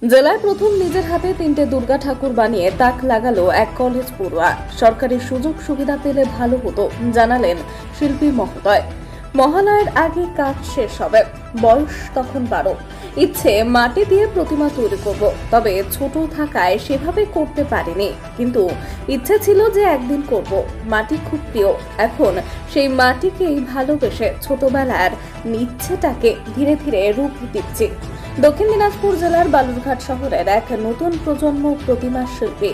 জেলায় প্রথম নিজের হাতে 3টে দুর্গা ঠাকুর বানিয়ে তাক লাগালো এক কলেজ পড়ুয়া। সরকারি সুযোগ সুবিধা পেলে ভালো হতো জানালেন শিল্পী মহোদয়। মহালয়ের আগে কাজ শেষ হবে। বয়স তখন 12। ইচ্ছে মাটি দিয়ে প্রতিমা তৈরি করব, তবে ছোট থাকায় সেভাবে করতে পারিনি, কিন্তু ইচ্ছে ছিল যে একদিন করব। মাটি খুব প্রিয়। এখন সেই মাটিকেই ভালোবেসে ছোটবেলার ইচ্ছেটাকে ধীরে ধীরে রূপ দিচ্ছি। দক্ষিণ দিনাজপুর জেলার বালুরঘাট শহরের এক নতুন প্রজন্ম প্রতিমা শিল্পী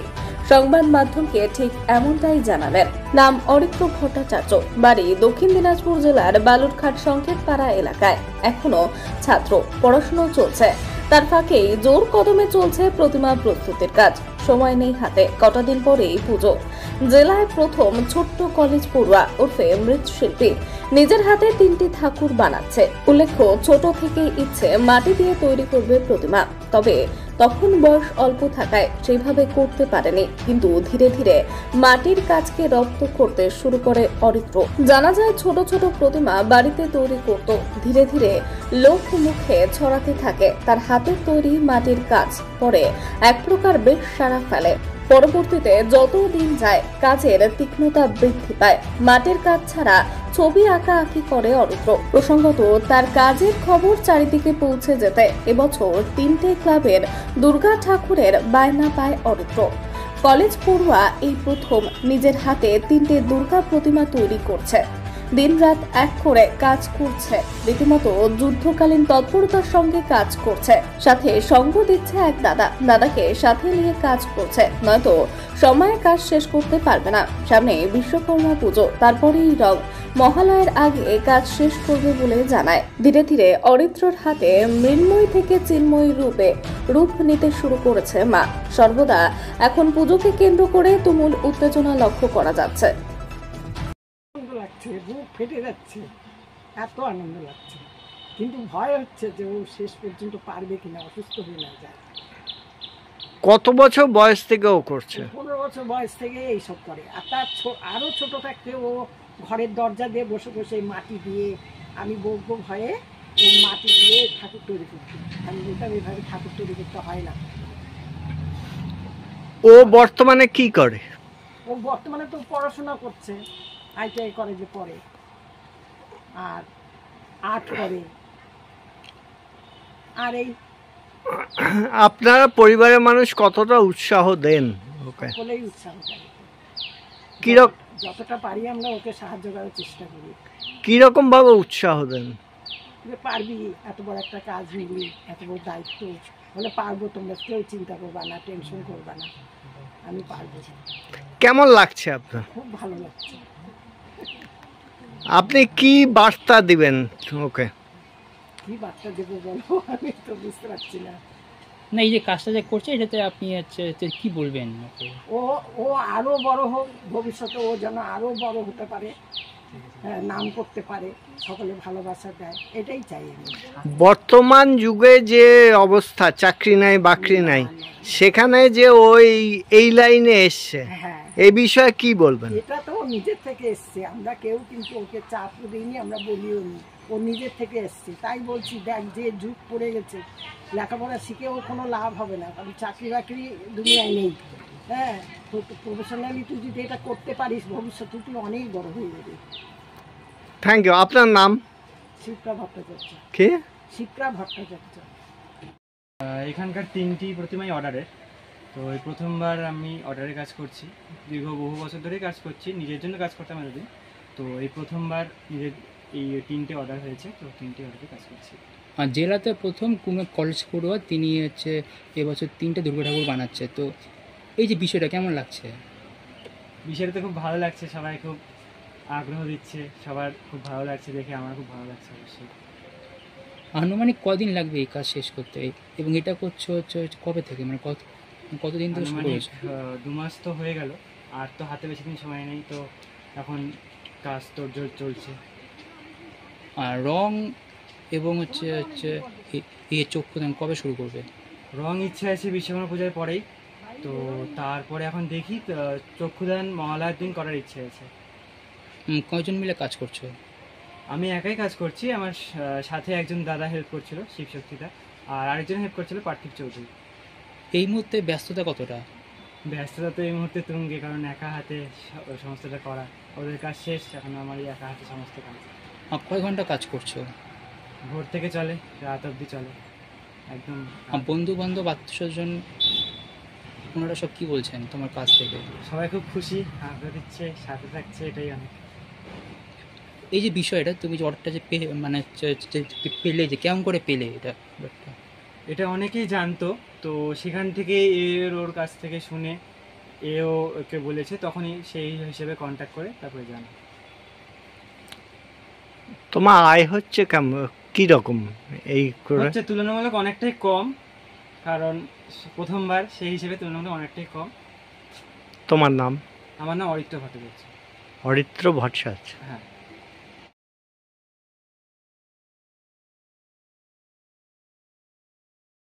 সংবাদ মাধ্যমকে ঠিক এমনটাই জানালেন। নাম অরিত্র ভট্টাচার্য, বাড়ি দক্ষিণ দিনাজপুর জেলার বালুরঘাট সংকেতপাড়া এলাকায়। এখনো ছাত্র, পড়াশোনা চলছে, তার ফাঁকেই জোর কদমে চলছে প্রতিমা প্রস্তুতির কাজ। সময় নেই হাতে, কটা দিন পরেই পুজো। জেলায় প্রথম ছোট্ট কলেজ পড়ুয়া ওরফে মৃৎশিল্পী নিজের হাতে 3টি ঠাকুর বানাচ্ছে। উল্লেখ্য, ছোট থেকেই ইচ্ছে মাটি দিয়ে তৈরি করবে প্রতিমা, তবে তখন বয়স অল্প থাকায় সেইভাবে করতে পারেনি, কিন্তু ধীরে ধীরে মাটির কাজকে রপ্ত করতে শুরু করে অরিত্র। জানা যায়, ছোট ছোট প্রতিমা বাড়িতে তৈরি করত, ধীরে ধীরে লোক মুখে ছড়াতে থাকে তার হাতের তৈরি মাটির কাজ। পরে এক প্রকার বেশ সাড়া ফেলে। পরবর্তীতে যত দিন যায় কাজের তীক্ষ্ণতা বৃদ্ধি পায়। মাটির কাজ ছাড়া ছবি আঁকা আঁকি করে অরিত্র। প্রসঙ্গত, তার কাজের খবর চারিদিকে পৌঁছে যেতে এবছর 3টে ক্লাবের দুর্গা ঠাকুরের বায়না পায় অরিত্র। কলেজ পড়ুয়া এই প্রথম নিজের হাতে 3টে দুর্গা প্রতিমা তৈরি করছে। দিনরাত এক করে কাজ করছে, রীতিমতো যুদ্ধকালীন তৎপরতার সঙ্গে কাজ করছে। সাথে সঙ্গ দিচ্ছে এক দাদাকে সাথে নিয়ে কাজ করছে, নয়তো সময়ে কাজ শেষ করতে পারবে না। সামনে বিশ্বকর্মা পুজো, তারপরেই রং। মহালয়ের আগে কাজ শেষ করবে বলে জানায়। ধীরে ধীরে অরিত্রর হাতে মৃন্ময় থেকে চিন্ময় রূপ নিতে শুরু করেছে মা। সর্বদা এখন পুজোকে কেন্দ্র করে তুমুল উত্তেজনা লক্ষ্য করা যাচ্ছে। বুক ফেটে যাচ্ছে, এত আনন্দ লাগছে, কিন্তু ভয় হচ্ছে যে ও শেষ পর্যন্ত পারবে কিনা, অসুস্থ হয়ে না যায়। কত বছর বয়স থেকে ও করছে? 15 বছর বয়স থেকে এইসব করে। আর তার আরো ছোট থাকতে ও ঘরের দরজা দিয়ে বসে বসে মাটি দিয়ে, আমি বলবো ভয়ে, ও মাটি দিয়ে ঠাকুর তৈরি করতো। আমি বলতাম এভাবে ঠাকুর তৈরি করতে হয় না। ও বর্তমানে কি করে? ও বর্তমানে তো পড়াশোনা করছে, ITI কলেজে পড়ে, আর আর্ট করে। আর এই আপনারা পরিবারের মানুষ কতটা উৎসাহ দেন ওকে? সকলেই উৎসাহ দেয়, যতটা পারি আমরা ওকে সাহায্য করার চেষ্টা করি। কিরকম ভাবে উৎসাহ দেন? যে পারবি, এত বড় একটা কাজ নিবি, এত বড় দায়িত্ব, বলে পারবো, তোমরা কেউ চিন্তা করবা না, টেনশন করবা না, আমি পারবো। কেমন লাগছে আপনার? খুব ভালো লাগছে। আপনি কি বার্তা দিবেন ওকে? কি বার্তা দেবো বলবো, আমি তো বুঝতে পারছি না। না, এই যে কাজটা যে করছে এটাতে আপনি কি বলবেন? ও আরো বড় হোক, ভবিষ্যতে ও যেন আরো বড় হতে পারে, নাম করতে পারে, সকলে ভালোবাসা দেয়, এটাই চাই আমি। বর্তমান যুগে যে অবস্থা, চাকরি নাই বাকরি নাই, সেখানে যে ওই এই লাইনে এসছে, এই বিষয়ে কি বলবেন? এটা তো ও নিজের থেকে এসছে, আমরা কেউ কিন্তু ওকে চাপ দিইনি, আমরা বলিও নি, ও নিজের থেকে এসছে। তাই বলছি, দেখ যে যুগ পড়ে গেছে, লেখাপড়া শিখেও কোনো লাভ হবে না, কারণ চাকরি বাকরি দুনিয়ায় নেই। হ্যাঁ, তো প্রফেশনালি তুই যদি এটা করতে পারিস, ভবিষ্যতে তুই অনেক বড় হয়ে যাবে। Thank you. আপনার নাম? শিপ্রা ভট্টাচার্য। কে? শিপ্রা ভট্টাচার্য। এখানকার 3টি প্রতিমাই অর্ডারের। তো এই প্রথমবার আমি অর্ডারে কাজ করছি, বহু বছর ধরেই কাজ করছি, নিজের জন্য কাজ করতাম এতদিন। তো এই প্রথমবার নিজের এই 3টে অর্ডার হয়েছে, তো 3টে অর্ডারে কাজ করছি। আর জেলাতে প্রথম কোনো কলেজ পড়ুয়া তিনি এবছর 3টে দুর্গা ঠাকুর বানাচ্ছে, তো এই যে বিষয়টা কেমন লাগছে? বিষয়টা তো খুব ভালো লাগছে, সবাই খুব আগ্রহ দিচ্ছে, সবার খুব ভালো লাগছে দেখে, আমার খুব ভালো লাগছে অবশ্যই। আনুমানিক কদিন লাগবে এই কাজ শেষ করতে, এবং এটা করছো কবে থেকে, মানে কতদিন থেকে শুরু হয়েছে? 2 মাস তো হয়ে গেল, আর তো হাতে বেশি দিন সময় নেই, তো এখন কাজ তোড়জোড় চলছে। আর রং এবং চক্ষুদান কবে শুরু করবে? রং ইচ্ছা আছে বিশ্বকর্মা পূজার পরেই, তো তারপরে এখন দেখি, চক্ষুদান মহালয়ার দিন করার ইচ্ছে আছে। কয়জন মিলে কাজ করছো? আমি একাই কাজ করছি, আমার সাথে একজন দাদা হেল্প করছিল, শিবশক্তিদা, আর আরেকজন হেল্প করছিল পার্থিব চৌধুরী। এই মুহূর্তে ব্যস্ততা কতটা? ব্যস্ততা তো এই মুহূর্তে তুঙ্গে, কারণ একা হাতে সমস্তটা করা। ওদের কাজ শেষ, এখন আমারই একা হাতে সমস্ত কাজ। কয় ঘন্টা কাজ করছো? ভোর থেকে চলে, রাত অবধি চলে একদম। বন্ধু বান্ধব আত্মীয়স্বজন ওনারা সব কি বলছেন তোমার কাছ থেকে? সবাই খুব খুশি, আগ্রহ দিচ্ছে, সাথে থাকছে, এটাই অনেক। এই যে বিষয়টা তুমি যে অর্ডারটা যে মানে পেলে, যে কেমন করে পেলে এটা? এটা অনেকেই জানতো, তো সেখান থেকে ওর কাছ থেকে শুনে এও ওকে বলেছে, তখনই সেই হিসেবে কন্ট্যাক্ট করে তারপরে জানা। তোমার আয় হচ্ছে কেমন, কি রকম এই করে? হচ্ছে তুলনামূলক অনেকটাই কম, কারণ প্রথমবার সেই হিসেবে তুলনামূলক অনেকটাই কম। তোমার নাম? আমার নাম অরিত্র ভট্টাচার্য। অরিত্র ভট্টাচার্য। হ্যাঁ।